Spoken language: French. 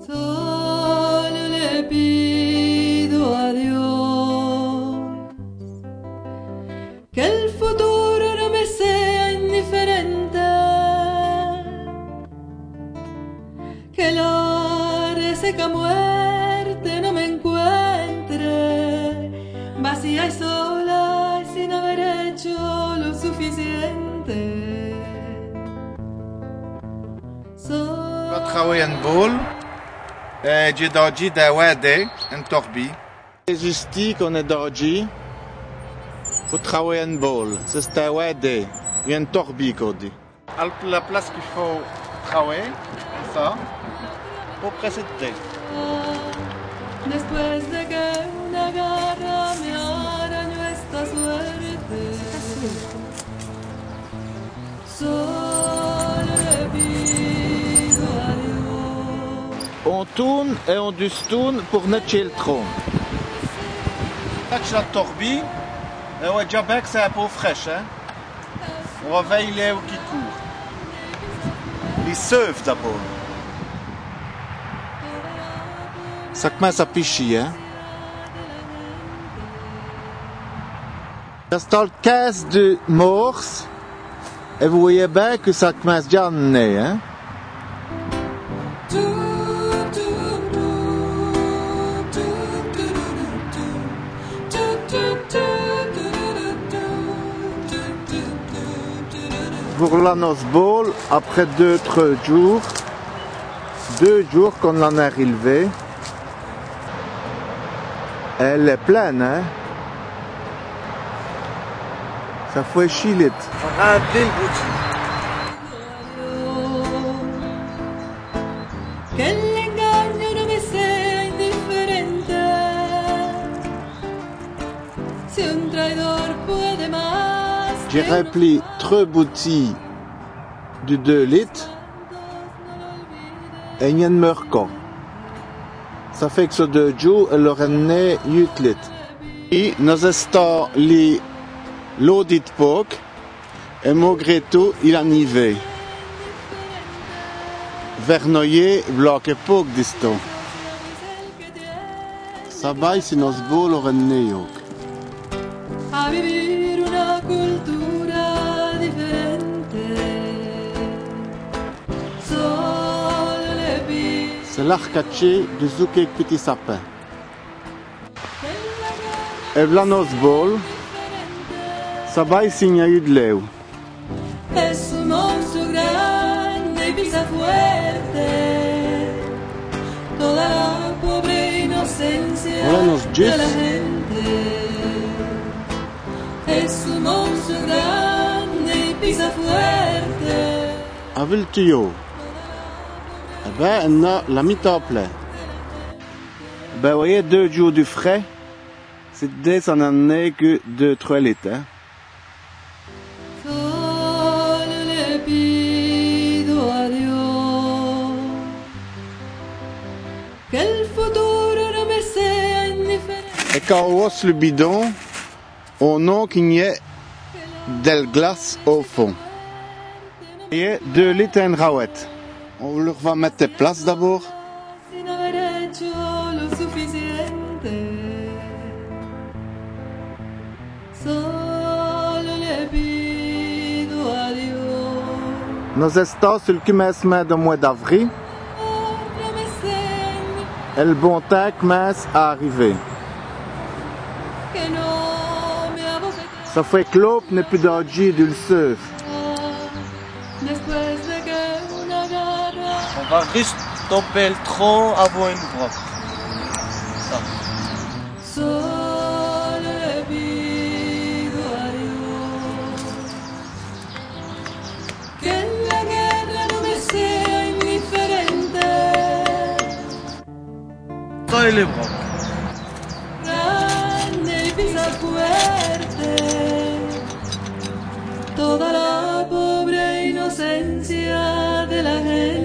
Solo le pido a Dios que el futuro no me sea indiferente, que la reseca muerte no me encuentre vacía y sola y sin haber hecho lo suficiente. Travailler en bol, j'ai d'oggi da wade en torbi. Justi qu'on est d'oggi pour travailler en bol. C'est da wade, une torbi qu'on dit. La place qu'il faut travailler, ça, pour précéder. Después de que una garra me arañó esta suerte, solo le pido a Dios. On tourne et on tourne pour notre le tronc. La torbi, ouais, Jabek c'est un peu fraîche, hein. On réveille les qui courent. Ils sauvent d'abord. Ça commence à picher, hein. C'est dans le caisse de morse et vous voyez bien que ça commence déjà à nez, hein. Pour la noce ball, après 2-3 jours, 2 jours qu'on l'en a relevé, elle est pleine, hein. Ça fait chier. Que el engaño no me sea indiferente, si un traidor puede más. J'ai rempli 3 bouteilles de 2 litres et il y a une meurco. Ça fait que sur 2 jours, elle aurait né 8 litres. Et nous avons l'audit poc et malgré tout, il a nivé. Vernoyer, bloc et poc disto. Ça va si nos bol aurait né yok. A vivir una cultura diferente. Solo le pido C'est l'arcaché de Zoukek Petit Sapin. Et là nos bol, ça va si il y a eu de l'eau. es un monstruo grande y pisa fuerte toda la pobre inocencia Voilà nos de jus. la gente. Es un monstruo grande y pisa fuerte. Avec le tuyau, eh ben, on a la mi-temps plein. Ben, vous voyez, 2 jours du frais, c'est ça n'en est que 2-3 litres, hein. Solo le pido a Dios que el futuro no me sea indiferente. Et quand on hausse le bidon, on a qu'il y ait de glace au fond. Vous voyez, 2 litres et une rouette. On leur va mettre des places d'abord. Sin haber hecho lo suficiente. Solo le pido a Dios. Nous estons sur le commencement du mois d'avril No me sea et le bon temps commence à arriver. que no me aboque Ça fait que l'eau n'est plus d'orgie d'ulcère. después de que una garra. On va juste tomber le tronc avant une broc. Ça. Solo le pido a Dios que en la guerra no me sea indiferente. Ça et les brocs. Grande y pisa fuerte toda la pobre inocencia de la gente.